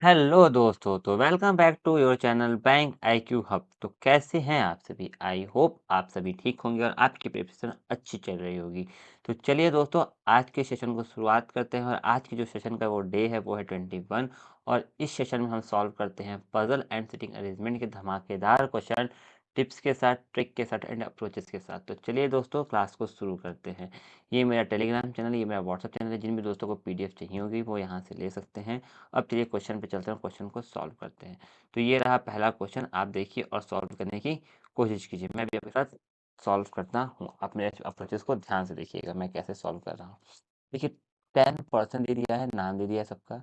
Hello दोस्तों, तो welcome back to your channel bank IQ hub. तो कैसे हैं आप सभी? आई होप आप सभी ठीक होंगे और आपकी प्रिपरेशन अच्छी चल रही होगी। तो चलिए दोस्तों, आज के सेशन को शुरुआत करते हैं और आज की जो सेशन का वो डे है वो है 21 और इस सेशन में हम सॉल्व करते हैं पजल एंड सिटिंग अरेंजमेंट के धमाकेदार क्वेश्चन टिप्स के साथ, ट्रिक के साथ एंड अप्रोचेस के साथ। तो चलिए दोस्तों, क्लास को शुरू करते हैं। ये मेरा टेलीग्राम चैनल, ये मेरा व्हाट्सअप चैनल है। जिन भी दोस्तों को पीडीएफ चाहिए होगी वो यहाँ से ले सकते हैं। अब चलिए क्वेश्चन पे चलते हैं, क्वेश्चन को सॉल्व करते हैं। तो ये रहा पहला क्वेश्चन, आप देखिए और सॉल्व करने की कोशिश कीजिए। मैं भी आपके साथ सॉल्व करता हूँ। आप मेरे अप्रोचेस को ध्यान से देखिएगा मैं कैसे सॉल्व कर रहा हूँ। देखिए 10% दे दिया है, नाम दे दिया है सबका।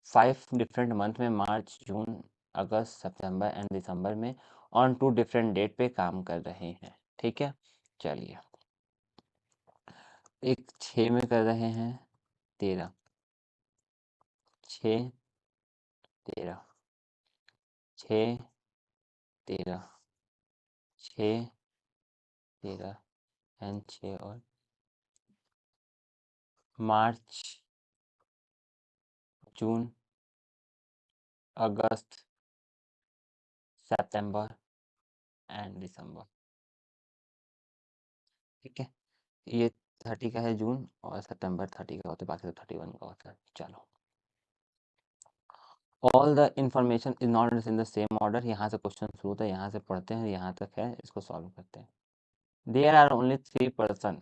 5 डिफरेंट मंथ में, मार्च, जून, अगस्त, सितंबर एंड दिसंबर में ऑन 2 डिफरेंट डेट पे काम कर रहे हैं। ठीक है, चलिए। एक 6 में कर रहे हैं, 13, 6, 13, 6, 13, 6, 13 एंड 6 और मार्च, जून, अगस्त, सितंबर एंड दिसंबर। ठीक है, ये 30 का है जून और सितंबर 30 का होता है, बाकी सब 31 का होता है। चलो, all the information is not in the same order. यहाँ से क्वेश्चन शुरू होता है, यहाँ से पढ़ते हैं, यहाँ तक है, इसको सॉल्व करते हैं। There are only 3 person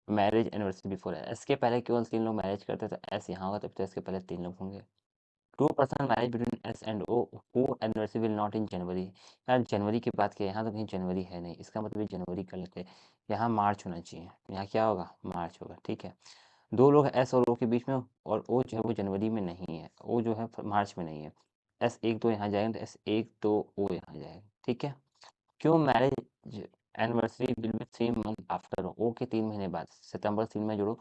marriage anniversary before. S के पहले केवल 3 लोग मैरिज करते हैं, तो एस यहाँ होगा, तब तो एस के पहले 3 लोग होंगे। 2% marriage between S and O who anniversary will not in January. यार जनवरी की बात किया, यहाँ तो कहीं जनवरी है नहीं, इसका मतलब ये जनवरी कर लेते हैं। यहाँ मार्च होना चाहिए, यहाँ क्या होगा, मार्च होगा। ठीक है, 2 लोग एस और ओ के बीच में और ओ जो है वो जनवरी में नहीं है, ओ जो है मार्च में नहीं है। एस 1 2 यहाँ जाएगा तो एस 1 2 ओ यहाँ जाएगा। ठीक है, क्यों marriage anniversary will be 3 month after. O के 3 महीने बाद, सितंबर 3 में जोड़ो,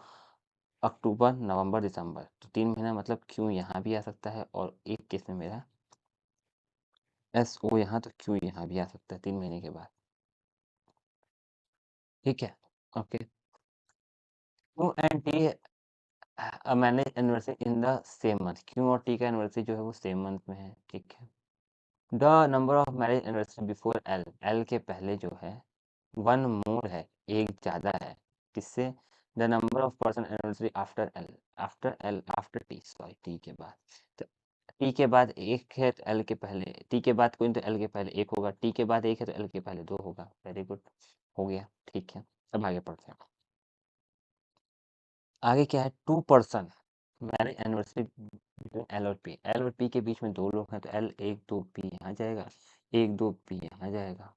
अक्टूबर, नवंबर, दिसंबर, तो 3 महीना मतलब क्यों यहाँ भी आ सकता है और एक केस में मेरा एस ओ यहाँ, तो क्यों यहाँ भी आ सकता है 3 महीने के बाद। ठीक है, okay. Q and T manage anniversary in the same month. Q और टी का एनिवर्सरी जो है वो सेम मंथ में है। ठीक है, the number of marriage anniversary before L, L के पहले जो है 1 मोर है, एक ज़्यादा है। किससे? The number of person anniversary after L, after L, after T, sorry T के बाद। तो टी के बाद एक है तो एल के पहले, टी के बाद कोई तो एल के पहले एक होगा, टी के बाद एक है तो एल के पहले 2 होगा। वेरी गुड, हो गया। ठीक है, अब आगे पढ़ते हैं। आगे क्या है, 2% मैरिज एनिवर्सरी बिटवीन एल और पी। एल और पी के बीच में 2 लोग हैं, तो एल 1 2 पी यहाँ जाएगा, 1 2 पी यहाँ जाएगा।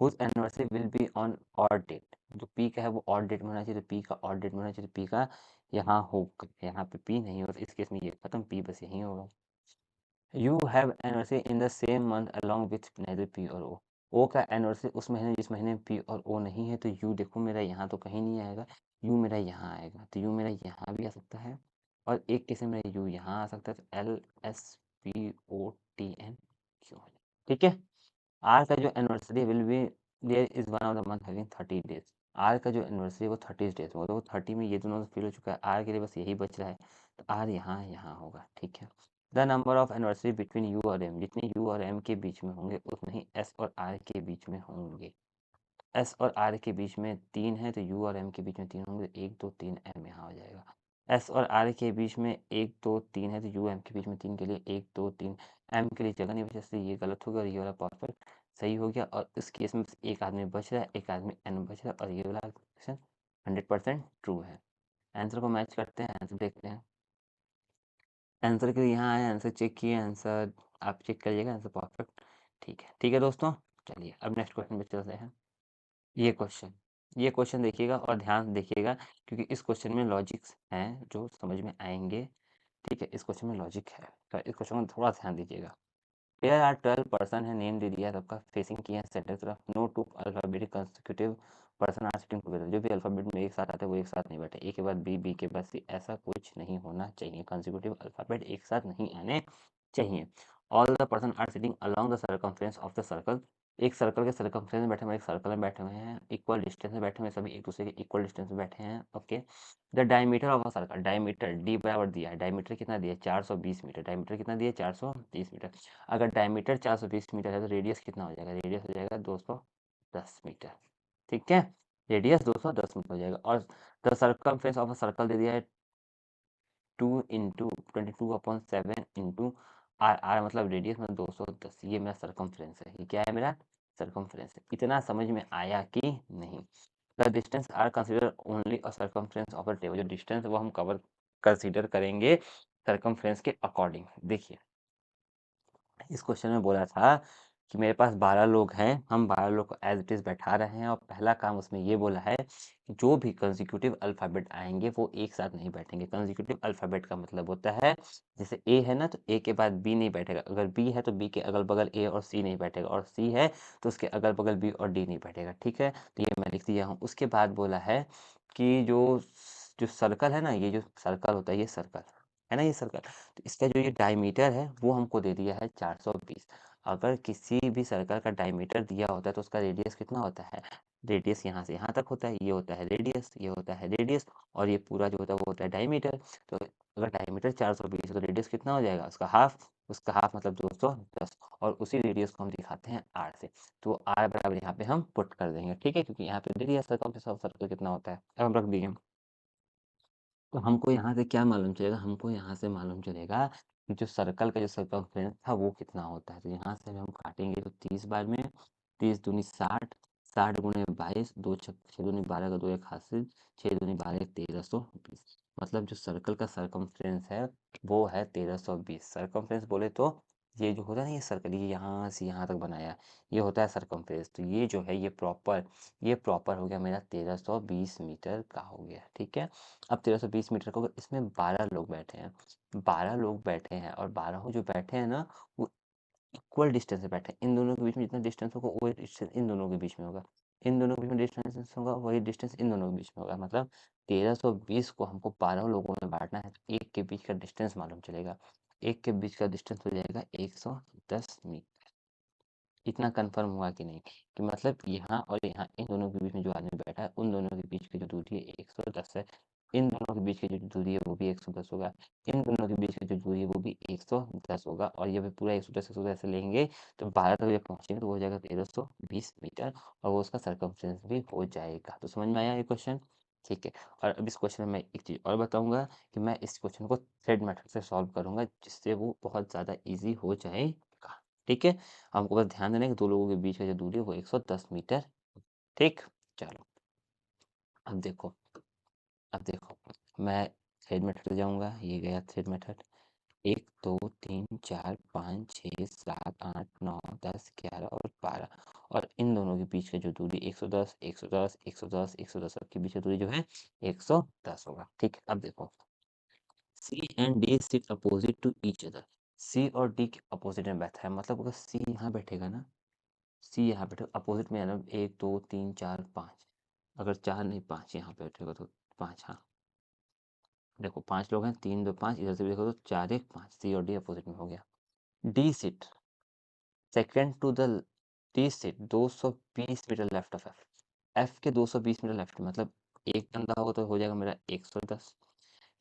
Whose anniversary will be on odd date. जो पी का है वो ऑड डेट में होना चाहिए, तो पी का ऑड डेट में होना चाहिए, तो पी का यहाँ होगा। यहाँ पे पी नहीं होगा, तो इस केस में ये खत्म, पी बस यहीं होगा। You have anniversary in the same month along with neither P और ओ। ओ का एनिवर्सरी उस महीने जिस महीने में पी और ओ नहीं है, तो यू देखो मेरा यहाँ तो कहीं नहीं आएगा, यू मेरा यहाँ आएगा, तो यू मेरा यहाँ भी आ सकता है और एक केस में मेरा यू यहाँ आ सकता है, तो L S P O T N Q. ठीक है, आर का जो anniversary will be there is one of the month having 30 days. R का जो एनिवर्सरी है वो 30 डेज में, वो 30 में ये दोनों फिल हो चुका है, आर के लिए बस यही बच रहा है, तो आर यहाँ यहाँ होगा। ठीक है, the number of anniversary between you और एम, जितने यू और एम के बीच में होंगे उतने ही एस और आर के बीच में होंगे। एस और आर के बीच में 3 है, तो यू और एम के बीच में 3 होंगे, 1 2 3 एम यहाँ हो जाएगा। एस और आर के बीच में 1 2 3 है, तो यू एम के बीच में 3 के लिए 1 2 3 एम के लिए जगह नहीं बची, इसलिए ये गलत हो गया और ये वाला परफेक्ट सही हो गया। और इस केस में एक आदमी बच रहा है, एक आदमी एन बच रहा है, और ये वाला क्वेश्चन 100% ट्रू है। आंसर को मैच करते हैं, आंसर देखते हैं। आंसर के लिए यहाँ आए, आंसर चेक किए, आंसर आप चेक करिएगा, आंसर परफेक्ट। ठीक है, ठीक है दोस्तों, चलिए अब नेक्स्ट क्वेश्चन पे चलते हैं। ये क्वेश्चन, ये क्वेश्चन देखिएगा और ध्यान से देखिएगा, क्योंकि इस क्वेश्चन में लॉजिक्स हैं जो समझ में आएंगे। ठीक है, इस क्वेश्चन में लॉजिक है, तो इस क्वेश्चन में थोड़ा ध्यान दीजिएगा। देयर आर 12 पर्सन है, नेम दे दिया है सबका, फेसिंग किया है सेंटर की तरफ। No two alphabetic consecutive person are sitting together. जो भी अल्फाबेट में एक साथ आते हैं वो एक साथ नहीं बैठे, ए के बाद बी, बी के बाद सी, ऐसा कुछ नहीं होना चाहिए। कंसेक्यूटिव अल्फाबेट एक साथ नहीं आने चाहिए। All the person are sitting along the circumference of the circle. एक सर्कल के सर्कमफ्रेंस में बैठे हुए, एक सर्कल में बैठे हुए हैं, इक्वल डिस्टेंस में बैठे हुए हैं, सभी एक दूसरे के इक्वल डिस्टेंस में बैठे हैं। Okay, the diameter of a circle, diameter D बराबर दिया है, डायमीटर कितना दिया है 420 मीटर, डायमीटर कितना दिया है 420 मीटर। अगर डायमीटर 420 मीटर है तो रेडियस कितना हो जाएगा, रेडियस हो जाएगा 210 मीटर। ठीक है, रेडियस 210 मीटर हो जाएगा। और the circumference of a circle दे दिया है 2 × 22/7 इंटू आर, आर मतलब रेडियस में 210, ये मेरा सरकमफ्रेंस है। ये क्या है मेरा सरकमफ्रेंस है। इतना समझ में आया कि नहीं? The distance are consider only a circumference of a table, जो डिस्टेंस वो हम कवर कंसिडर करेंगे सरकमफ्रेंस के अकॉर्डिंग। देखिए इस क्वेश्चन में बोला था कि मेरे पास 12 लोग हैं, हम 12 लोग को एज इट इज़ बैठा रहे हैं, और पहला काम उसमें ये बोला है कि जो भी कंसेक्यूटिव अल्फ़ाबेट आएंगे वो एक साथ नहीं बैठेंगे। कंसेक्यूटिव अल्फ़ाबेट का मतलब होता है, जैसे ए है ना तो ए के बाद बी नहीं बैठेगा, अगर बी है तो बी के अगल बगल ए और सी नहीं बैठेगा, और सी है तो उसके अगल बगल बी और डी नहीं बैठेगा। ठीक है, तो ये मैं लिख दिया हूँ। उसके बाद बोला है कि जो जो सर्कल है ना, ये जो सर्कल होता है, ये सर्कल है ना, ये सर्कल, तो इसका जो ये डायमीटर है वो हमको दे दिया है 420। अगर किसी भी सर्कल का डायमीटर दिया होता है तो उसका रेडियस कितना होता है, रेडियस यहाँ से यहाँ तक होता है, ये होता है रेडियस, ये होता है रेडियस, और ये पूरा जो होता है वो होता है डायमीटर। तो अगर डायमीटर 420 है तो रेडियस कितना हो जाएगा, उसका हाफ मतलब 210, और उसी रेडियस को हम दिखाते हैं आर से, तो आर बराबर यहाँ पे हम पुट कर देंगे। ठीक है, क्योंकि यहाँ पे दे दिया सर्कल कितना होता है, अब हम रख दिए। तो हमको यहाँ से क्या मालूम चलेगा, हमको यहाँ से मालूम चलेगा कि जो सर्कल का जो सर्कमफ्रेंस था वो कितना होता है। तो यहाँ से हम काटेंगे तो 30 बार में 30 दूनी 60, 60 × 22, 2 6 6 दूनी 12 का 2 एक हाथ से, 6 दूनी 12 1320। मतलब जो सर्कल का सर्कमफ्रेंस है वो है 1320। सर्कमफ्रेंस बोले तो ये जो होता है ना, ये सर्कल, ये यहाँ से यहाँ तक बनाया, ये होता है सर्कमफ्रेंस। तो ये जो है ये प्रॉपर हो गया मेरा 1320 मीटर का हो गया। ठीक है, अब 1320 मीटर को, इसमें 12 लोग बैठे हैं, 12 लोग बैठे हैं, और 12 जो बैठे हैं ना वो इक्वल डिस्टेंस से बैठे हैं। इन दोनों के बीच में जितना डिस्टेंस होगा वही डिस्टेंस इन दोनों के बीच में होगा, इन दोनों के बीच में डिस्टेंस होगा वही डिस्टेंस इन दोनों के बीच में होगा। मतलब 1320 को हमको 12 लोगों में बांटना है, तो एक के बीच का डिस्टेंस मालूम चलेगा, एक के बीच का डिस्टेंस हो जाएगा 110 मीटर। इतना कंफर्म हुआ कि नहीं, कि मतलब यहाँ और यहाँ इन दोनों के बीच में जो आदमी बैठा है उन दोनों के बीच की जो दूरी है 110 है, इन दोनों के बीच की जो दूरी है वो भी 110 होगा, इन दोनों के बीच की जो दूरी है वो भी 110 होगा, और ये भी पूरा 110 ऐसे लेंगे तो 12 तक जब पहुँचेंगे तो वो हो जाएगा 1320 मीटर, और वो उसका सर्कमफ्रेंस भी हो जाएगा। तो समझ में आया ये क्वेश्चन? ठीक है, और अब इस क्वेश्चन में मैं एक चीज़ और बताऊंगा कि मैं इस क्वेश्चन को थ्रेड मेथड से सॉल्व करूंगा, जिससे वो बहुत ज़्यादा ईजी हो जाएगा। ठीक है, हमको बस ध्यान देना है कि दो लोगों के बीच का जो दूरी है वो 110 मीटर। ठीक, चलो अब देखो मैं थ्रेड मेथड जाऊंगा, ये गया थ्रेड मेथड, 1 2 3 4 5 6 7 8 9 10 11 और 12, और इन दोनों के बीच का जो दूरी 110 110 110 110 के बीच की दूरी जो है 110 होगा। ठीक है, अब देखो C and D sit opposite to each other, C और डी के अपोजिट में बैठा है, मतलब अगर सी यहाँ बैठेगा ना, सी यहाँ बैठे अपोजिट में है ना, 1 2 3 4 5, अगर 4 नहीं 5 यहाँ पे बैठेगा तो 5, हाँ देखो 5 लोग हैं, 3 2 5, इधर से भी देखो तो 4 1 5, सी और डी अपोजिट में हो गया। D sit second to the, D sit 220 metre left of F, F के 220 मीटर लेफ्ट, मतलब एक बंदा होगा तो हो जाएगा मेरा 110,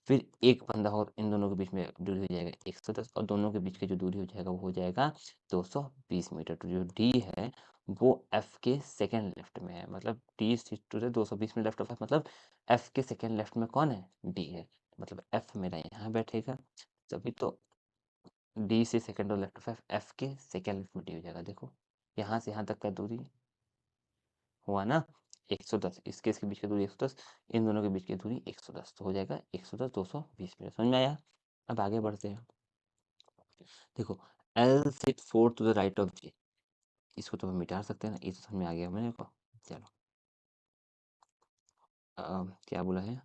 फिर एक बंदा हो, इन दोनों के बीच में दूरी हो जाएगा 110, और दोनों के बीच की जो दूरी हो जाएगा वो हो जाएगा 220 मीटर। तो जो डी है वो एफ के सेकेंड लेफ्ट में है, मतलब डी टू से 220 मीटर लेफ्ट ऑफ एफ, मतलब एफ के सेकेंड लेफ्ट में कौन है, डी है, मतलब एफ मेरा यहाँ बैठेगा, तभी तो डी से सेकेंड और लेफ्ट ऑफ एफ, एफ के सेकेंड लेफ्ट में डी हो जाएगा। देखो यहाँ से यहाँ तक का दूरी हुआ ना 110, इसके बीच की दूरी 110, इन दोनों के बीच की दूरी 110, तो हो जाएगा 110 220 मीटर। समझ में आया? अब आगे बढ़ते हैं। देखो L sit 4 to the right of J, इसको तो हम मिटा सकते हैं ना, ये तो समझ में आ गया मेरे को। चलो क्या बोला है,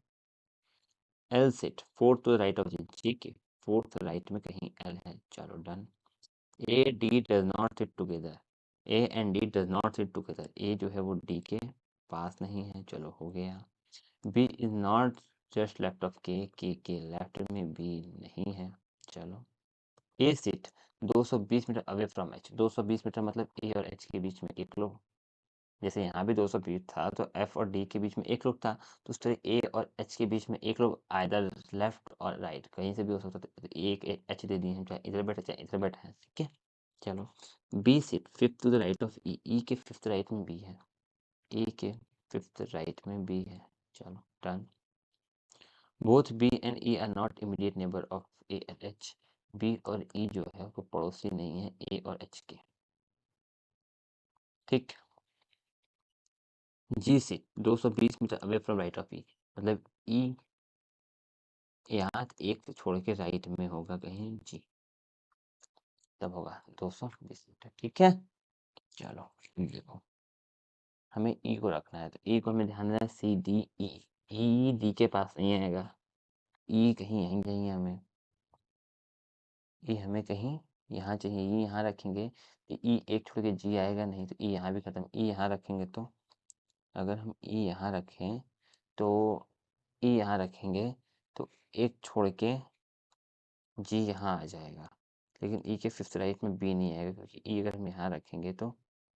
L sit 4 to the right of J, J के फोर्थ राइट में कहीं एल है, चलो done. A D does not sit together, A and D does not sit together, A जो है वो डी के पास नहीं है, चलो हो गया। B is not just left of K के लेफ्ट में बी नहीं है, चलो। A sit 220 metre away from H. 220 metre मतलब ए और एच के बीच में एक लोग, जैसे यहाँ भी 220 था तो एफ और डी के बीच में एक लोग था, तो उस तरह ए और एच के बीच में एक लोग आइदर लेफ्ट और राइट कहीं से भी हो सकता था। तो एक एच दे दिए हैं, चाहे इधर बैठे चाहे इधर बैठे हैं, ठीक है। चलो, B sit fifth to the right of E. E के फिफ्थ राइट में बी है, ए के फिफ्थ राइट में बी है। चलो done. Both B and E are not immediate neighbour of A and H. B और ई जो है वो पड़ोसी नहीं है ए और एच के, ठीक। जी से 220 metre away from right of E, मतलब ई यहाँ एक तो छोड़ के राइट में होगा कहीं जी, तब होगा 220 मीटर, ठीक है। चलो देखो, हमें ई को रखना है, तो ई को हमें ध्यान देना, C D E. E D के पास नहीं आएगा, ई कहीं यहीं चाहिए हमें, ई हमें कहीं यहाँ चाहिए। ई यहाँ रखेंगे तो ई एक छोड़ के जी आएगा नहीं, तो ई यहाँ भी खत्म। ई यहाँ रखेंगे तो, अगर हम ई यहाँ रखें तो ई यहाँ रखेंगे तो एक छोड़ के जी यहाँ आ जाएगा, लेकिन ई के फिफ्थ राइट में बी नहीं आएगा, क्योंकि ई अगर हम यहाँ रखेंगे तो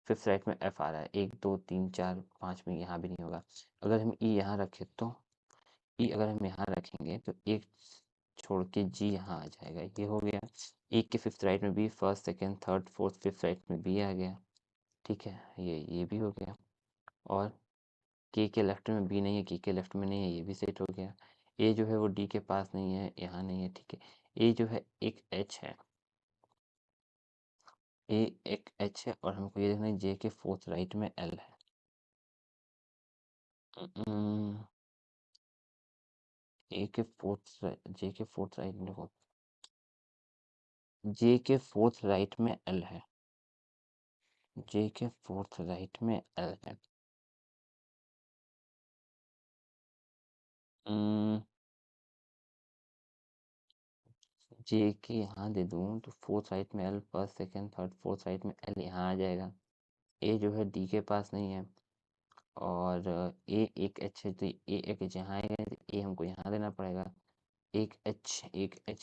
फिफ्थ राइट में एफ आ रहा है, 1 2 3 4 5 में यहाँ भी नहीं होगा। अगर हम ई यहाँ रखें तो ई अगर हम यहाँ रखेंगे तो एक छोड़ के जी यहाँ आ जाएगा, ये हो गया। ई के फिफ्थ राइट में B, first second third fourth fifth right में बी आ गया, ठीक है। ये भी हो गया। और के लेफ्ट में बी नहीं है, के लेफ्ट में नहीं है, ये भी सेट हो गया। ए जो है वो डी के पास नहीं है, यहाँ नहीं है, ठीक है। ए जो है एक एच है, ए एक एच है, और हमको ये देखना है जे के फोर्थ राइट में एल है। ए के फोर्थ जे के फोर्थ राइट में देखो, जे के फोर्थ राइट में एल है, जे के फोर्थ राइट में एल है। जे के यहाँ दे दूँ तो फोर्थ राइट में L, first second third fourth right में एल यहाँ आ जाएगा। ए जो है डी के पास नहीं है, और ए एक एच है, तो ए एक एच यहाँ आएगा, तो ए हमको यहाँ देना पड़ेगा। एक एच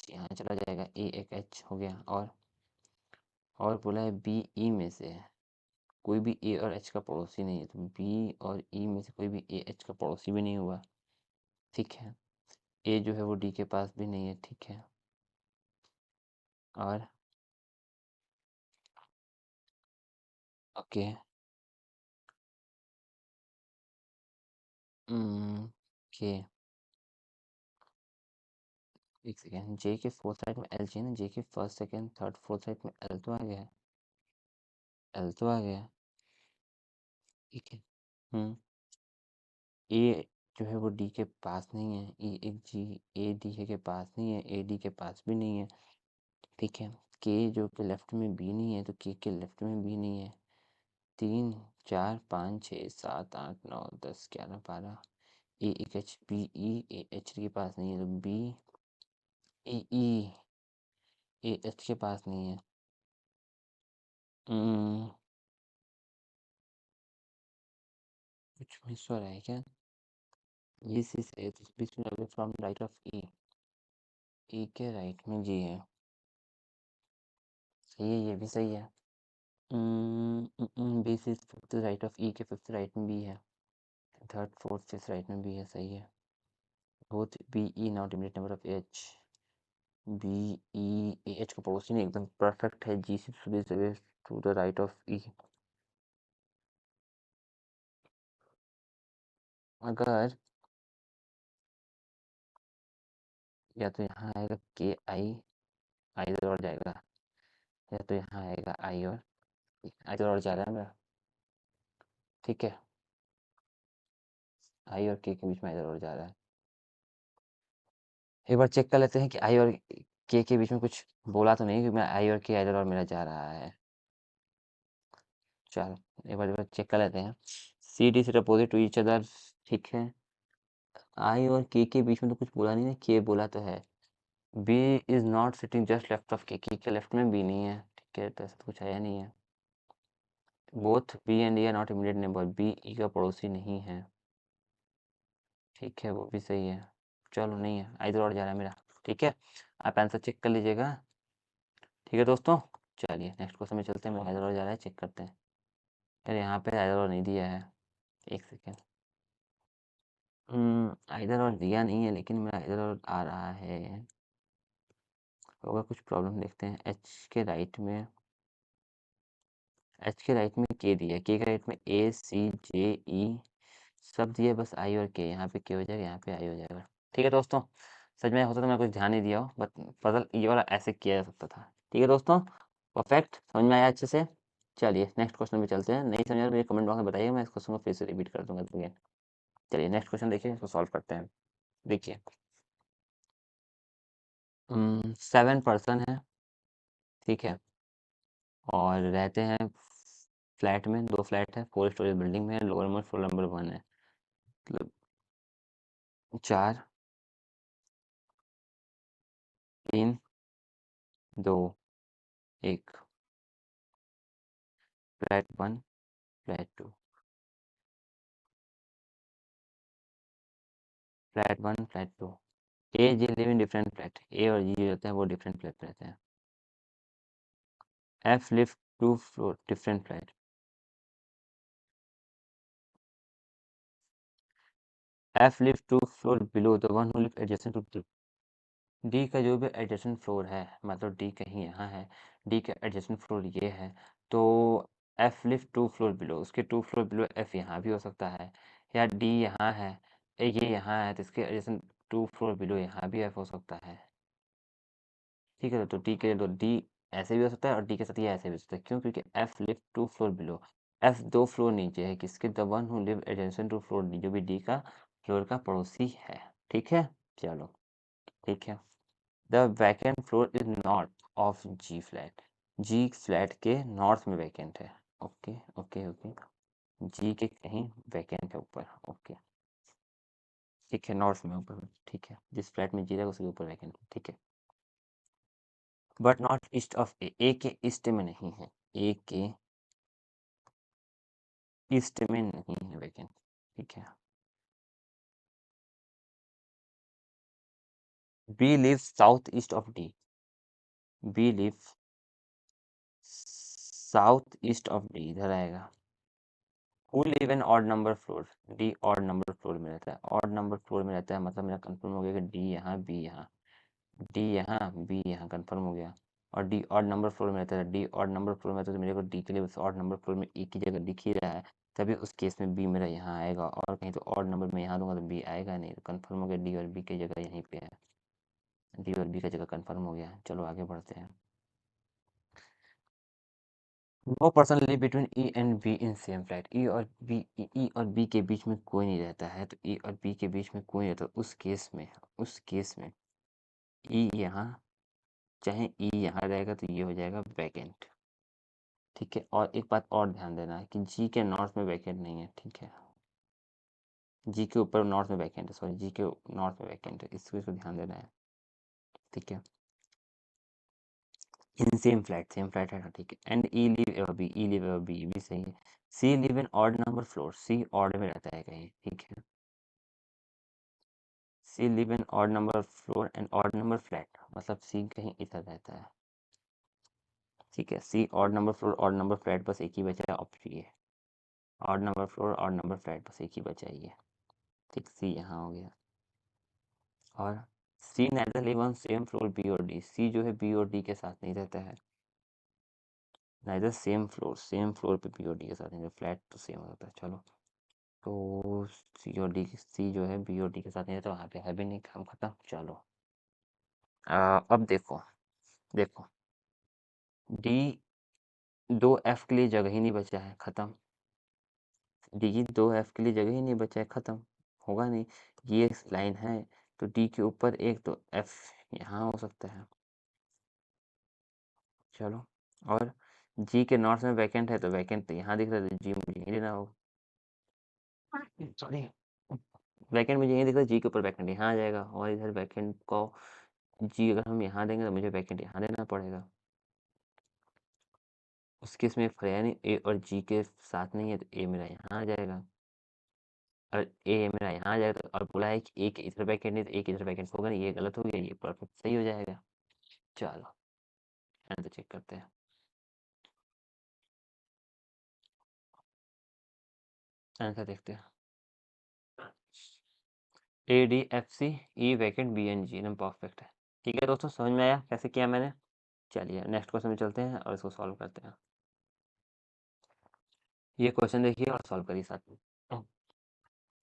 यहाँ चला जाएगा, ए एक एच हो गया। और बोला है बी ई में से कोई भी ए और एच का पड़ोसी नहीं है, तो बी और ई में से कोई भी ए एच का पड़ोसी भी नहीं हुआ, ठीक है। ए जो है वो डी के पास भी नहीं है, ठीक है। और ओके, के एक सेकेंड, जे के फोर्थ साइड में एल चाहिए ना, जे के first second third fourth side में एल तो आ गया है, एल तो आ गया, ठीक है। ए जो है वो डी के पास नहीं है, ए एक जी ए डी के पास नहीं है, ए डी के पास भी नहीं है, ठीक है। के जो के लेफ्ट में बी नहीं है, तो के लेफ्ट में बी नहीं है। 3 4 5 6 7 8 9 10 11 12, ए एक H B E A H के पास नहीं है, तो B A E A H के पास नहीं है। हम्म, कुछ मिस हो रहा है क्या? ये सी से बीच में away from right of E, E के राइट में जी है, सही है, ये भी सही है। बी से फिफ्थ राइट ऑफ ई के फिफ्थ राइट में बी है, थर्ड फोर्थ फिफ्थ राइट में बी है, सही है। Both B E not immediate number of H. B E A H का पड़ोसी नहीं, एकदम परफेक्ट है। जी से to the right of E. अगर या तो यहाँ आएगा के आई, आई इधर और जाएगा, या तो यहाँ आएगा आई और आई इधर और जा रहा है मेरा, ठीक है। आई और के बीच में इधर और जा रहा है। एक बार चेक कर लेते हैं कि आई और के बीच में कुछ बोला तो नहीं, कि मैं आई और के इधर और मेरा जा रहा है। चलो एक बार चेक कर लेते हैं। सी डी से अपोजिट टू ईच अदर, ठीक है। आई और के बीच में तो कुछ बोला नहीं है, के बोला तो है। B is not sitting just left of K left में बी नहीं है, ठीक है, तो ऐसा तो कुछ आया नहीं है। Both B and A are not immediate neighbour, B E का पड़ोसी नहीं है, ठीक है, वो भी सही है। चलो नहीं है, इधर और जा रहा है मेरा, ठीक है। आप आंसर चेक कर लीजिएगा, ठीक है दोस्तों। चलिए नेक्स्ट क्वेश्चन में चलते हैं। मेरा इधर और जा रहा है, चेक करते हैं। यार यहाँ पे इधर और नहीं दिया है, एक सेकेंड। इधर और दिया नहीं है, लेकिन मेरा इधर और आ रहा है। होगा कुछ प्रॉब्लम, देखते हैं। एच के राइट में के दिया, के के राइट में ए सी जे ई सब दिए, बस आई और के। यहाँ पे के हो जाएगा, यहाँ पे आई हो जाएगा। ठीक है दोस्तों, सच में होता तो मैं कुछ ध्यान नहीं दिया हो, बट पजल ये वाला ऐसे किया जा सकता था। ठीक है दोस्तों, परफेक्ट, समझ में आया अच्छे से। चलिए नेक्स्ट क्वेश्चन में चलते हैं। नहीं समझा तो मुझे कमेंट बॉक्स में बताइए, मैं इस क्वेश्चन को फिर से रिपीट कर दूंगा again। चलिए नेक्स्ट क्वेश्चन देखिए, इसको सॉल्व करते हैं। देखिए 7 पर्सन है, ठीक है, और रहते हैं फ्लैट में। 2 फ्लैट है, 4 स्टोरेज बिल्डिंग में है, लोअर मोस्ट फ्लोर नंबर 1 है। मतलब 4 3 2 1। Flat 1 flat 2 flat 1 flat 2। A G live in different flat, A और जी जो रहते हैं वो डिफरेंट फ्लैट में रहते हैं। F live 2 floor different flat. F live 2 floor below the one who live adjacent to D का जो भी एडजेसेंट फ्लोर है, मतलब डी कहीं यहाँ है, डी का एडजेसेंट फ्लोर ये है, तो एफ लिव 2 फ्लोर बिलो, उसके 2 फ्लोर बिलो एफ यहाँ भी हो सकता है, या डी यहाँ है, ये यहाँ है, तो इसके एडजेसेंट 2 फ्लोर बिलो यहाँ भी एफ हो सकता है। ठीक है, तो डी के तो डी ऐसे भी हो सकता है, और डी के साथ ये ऐसे भी हो सकता है। क्यों? क्योंकि F live 2 floor below, F 2 floor नीचे है किसके, the one who live adjacent to floor D, जो भी डी का फ्लोर का पड़ोसी है। ठीक है, चलो ठीक है। The vacant floor is north of G flat, G flat के नॉर्थ में वैकेंट है। ओके ओके ओके, जी के कहीं वैकेंट है ऊपर। ओके ठीक है, नॉर्थ में ऊपर, ठीक है, जिस फ्लैट में जी रहेगा उसके ऊपर वैकेंट है। ठीक है, बट नॉट ईस्ट ऑफ ए के ईस्ट में नहीं है, ए के ईस्ट में नहीं है वैकेंट। ठीक है, B live south east of D, B live south east of D, इधर आएगा। Who live in odd number floor, D odd number floor में रहता है, ऑड नंबर फ्लोर में रहता है, मतलब मेरा कंफर्म हो गया कि डी यहाँ, बी यहाँ, डी यहाँ, बी यहाँ, कंफर्म हो गया। और डी ऑड नंबर फ्लोर में रहता है, डी ऑड नंबर फ्लोर में रहता है, तो मेरे को डी के लिए उस ऑड नंबर फ्लोर में एक ही जगह दिख ही रहा है, तभी उस केस में बी मेरा यहाँ आएगा। और कहीं तो ऑड नंबर में यहाँ दूंगा तो बी आएगा नहीं, तो कंफर्म हो गया डी और बी की जगह यहीं पे है, डी और बी का जगह कंफर्म हो गया। चलो आगे बढ़ते हैं। No person live between E and B in same flat, E और बी के बीच में कोई नहीं रहता है, तो ई और बी के बीच में कोई नहीं रहता, उस केस में ई यहाँ, चाहे ई यहाँ रहेगा तो ये हो जाएगा वैकेंट। ठीक है, और एक बात और ध्यान देना है कि जी के नॉर्थ में वैकेंट नहीं है। ठीक है, जी के ऊपर नॉर्थ में वैकेंट है, सॉरी जी के नॉर्थ में वैकेंट है, इसको ध्यान देना है। ठीक है, इन सेम फ्लैट है ना, ठीक है। And E live ever B, E live ever B भी सही है। C live in odd number floor, C odd में रहता है कहीं। ठीक है, C live in odd number floor and odd number flat, मतलब सी कहीं इधर रहता है। ठीक है, C odd number floor odd number flat, बस एक ही बचा है ऑप्शन ये, odd number floor odd number flat, बस एक ही बचा है ये। ठीक, सी यहाँ हो गया। और C neither live on same floor B और डी, सी जो है बी और डी के साथ नहीं रहता है, नाइदर सेम फ्लोर पे बी और डी के साथ नहीं, फ्लैट तो सेम होता है। चलो, तो सी और डी, सी जो है बी और डी के साथ नहीं रहता, वहाँ पे है भी नहीं, काम खत्म। चलो अब देखो, देखो डी 2 एफ के लिए जगह ही नहीं बचा है, खत्म। डी की 2 एफ के लिए जगह ही नहीं बचा है, खत्म, होगा नहीं। ये लाइन है, तो डी के ऊपर एक तो एफ यहाँ हो सकता है। चलो, और जी के नॉर्थ में वैकेंट है, तो वैकेंट तो यहाँ दिख रहा है, तो जी मुझे यहीं लेना होगा। सॉरी, वैकेंट मुझे यहीं दिख रहा है, जी के ऊपर वैकेंट यहाँ आ जाएगा, और इधर वैकेंट को जी अगर हम यहाँ देंगे तो मुझे वैकेंट यहाँ देना पड़ेगा। उस केस में फरिया नहीं, ए और जी के साथ नहीं है, तो ए मेरा यहाँ आ जाएगा, और ए मेरा यहाँ आ जाएगा, तो और बोला है कि एक इधर वैकेंट नहीं, तो एक इधर वैकेंट होगा नहीं, ये गलत हो गया, ये परफेक्ट सही हो जाएगा। चलो एंड तो चेक करते हैं। आंसर देखते हैं। ADFC E वैकेंट BNG एकदम परफेक्ट है। ठीक है दोस्तों, समझ में आया कैसे किया मैंने। चलिए नेक्स्ट क्वेश्चन में चलते हैं और इसको सॉल्व करते हैं। ये क्वेश्चन देखिए और सॉल्व करिए साथ में।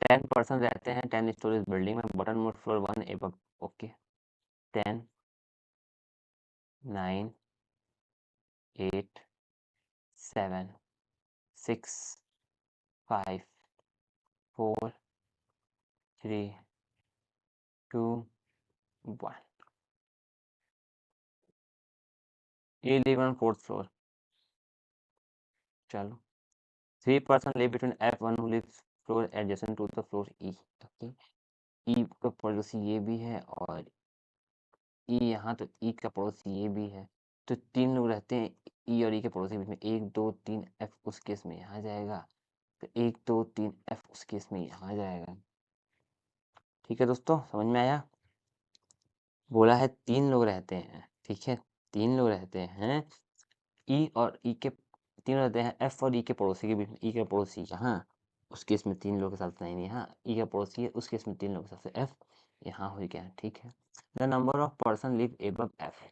10 पर्सन रहते हैं 10 स्टोरेज बिल्डिंग में, button mode floor 1 above. Okay, 10, 9, 8, 7, 6, 5, 4, 3, 2, 1। ये लिव ऑन 4th फ्लोर। चलो, 3 person live between F1 who lives floor adjacent to the floor E। Okay, E का पड़ोसी ये भी है और E यहाँ, तो E का पड़ोसी ये भी है। तो 3 लोग रहते हैं E और E के पड़ोसी के बीच में। 1 2 3 F उस केस में यहाँ जाएगा, तो 1 2 3 F उस केस में यहाँ जाएगा। ठीक है दोस्तों, समझ में आया। बोला है 3 लोग रहते हैं, ठीक है, 3 लोग रहते हैं E और E के, 3 रहते हैं F और E के पड़ोसी के बीच में। E का पड़ोसी यहाँ, उस केस में 3 लोग के साथ नहीं यहाँ। E का पड़ोसी है, उस केस में 3 लोग के साथ F यहाँ हो गया। ठीक है, the number of person live above F।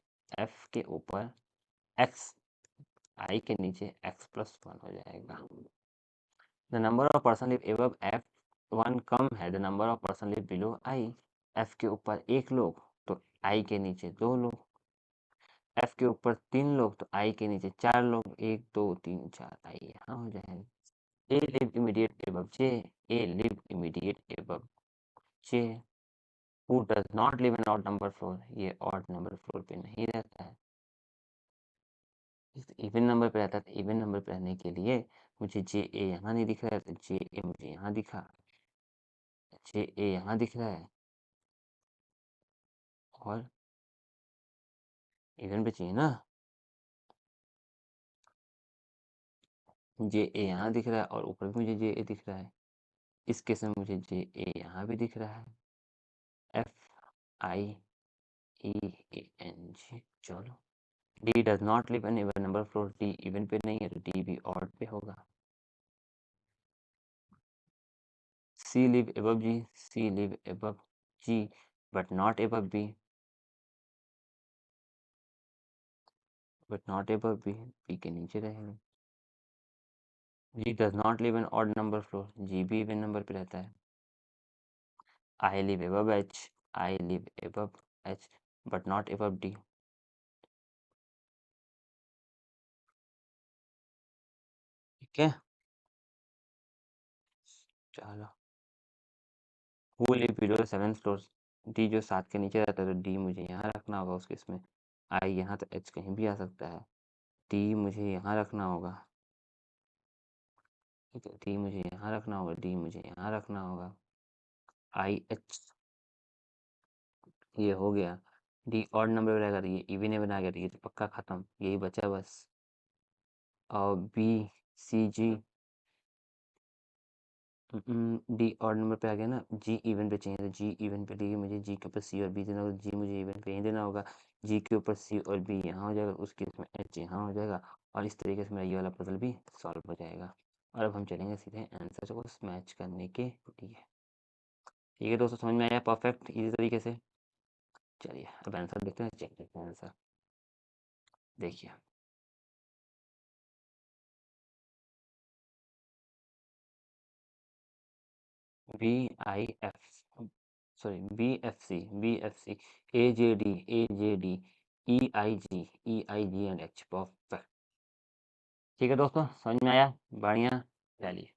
F के ऊपर X, I के नीचे X+1 हो जाएगा। The number of person live above F1 कम है the number of person live below I। F के ऊपर 1 लोग तो I के नीचे 2 लोग। F के ऊपर 3 लोग तो I के नीचे 4 लोग। 1 2 3 4 I यहाँ हो जाएगा। A live immediate above J। A live immediate above J who does not live in odd number floor। ये odd number floor पे नहीं रहता है, इवन नंबर पे रहता है। तो इवन नंबर पे रहने के लिए मुझे जे ए यहाँ नहीं दिख रहा है, तो जे ए मुझे यहाँ दिखा, जे ए यहाँ दिख रहा है और इवन पे चाहिए ना। जे ए यहाँ दिख रहा है और ऊपर भी मुझे जे ए दिख रहा है। इस केस में मुझे जे ए यहाँ भी दिख रहा है। FIEANG। चलो, D does not live in even number floor. D even पे नहीं है तो डी भी ऑड पे होगा। C live above G। C live above G but not above B। but not above B। B के नीचे रहेगा। G does not live in odd number floor। G भी इवन नंबर पे रहता है। I live above H। I live above H but not above D। ठीक है, चलो। Who live below 7th floor। D जो 7 के नीचे रहता है, तो D मुझे यहाँ रखना होगा उसके इसमें। I यहाँ, तो H कहीं भी आ सकता है। D मुझे यहाँ रखना होगा। ठीक है, D मुझे यहाँ रखना होगा, D मुझे यहाँ रखना होगा। IH ये हो गया। डी ऑड नंबर रहेगा, तो ये इवन में बना गया, तो ये तो पक्का खत्म, यही बचा बस। और BCG डी ऑड नंबर पे आ गया ना। जी इवन पे चाहिए, तो जी इवन पे लिए मुझे जी के ऊपर सी और बी देना होगा। जी मुझे इवन पे ही देना होगा। जी के ऊपर सी और बी यहाँ हो जाएगा, उसके इसमें एच यहाँ हो जाएगा। और इस तरीके से मेरा ये वाला पजल भी सॉल्व हो जाएगा। और अब हम चलेंगे सीधे आंसर को मैच करने के लिए। ठीक है दोस्तों, समझ में आया परफेक्ट इसी तरीके से। चलिए अब आंसर देखते हैं, चेक करते हैं आंसर। देखिए, BFC, AJD, EIG and H। Perfect. ठीक है दोस्तों, समझ में आया, बढ़िया। चलिए,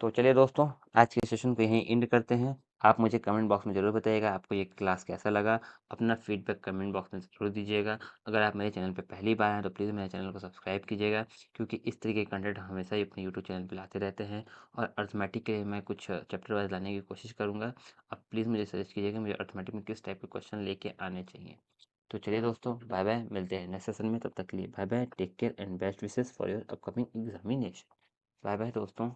तो चलिए दोस्तों, आज के सेशन को यहीं एंड करते हैं। आप मुझे कमेंट बॉक्स में ज़रूर बताइएगा आपको ये क्लास कैसा लगा। अपना फीडबैक कमेंट बॉक्स में ज़रूर दीजिएगा। अगर आप मेरे चैनल पे पहली बार आए हैं तो प्लीज़ मेरे चैनल को सब्सक्राइब कीजिएगा, क्योंकि इस तरीके के कंटेंट हमेशा ही अपने यूट्यूब चैनल पे लाते रहते हैं। और अर्थमेटिक के मैं कुछ चैप्टर वाइज लाने की कोशिश करूँगा। आप प्लीज़ मुझे सजेस्ट कीजिएगा मुझे अर्थमेटिक में किस टाइप के क्वेश्चन लेके आने चाहिए। तो चलिए दोस्तों, बाय बाय, मिलते हैं नेक्स्ट सेशन में। तब तक के लिए bye bye, take care and best wishes for your upcoming examination. Bye bye दोस्तों।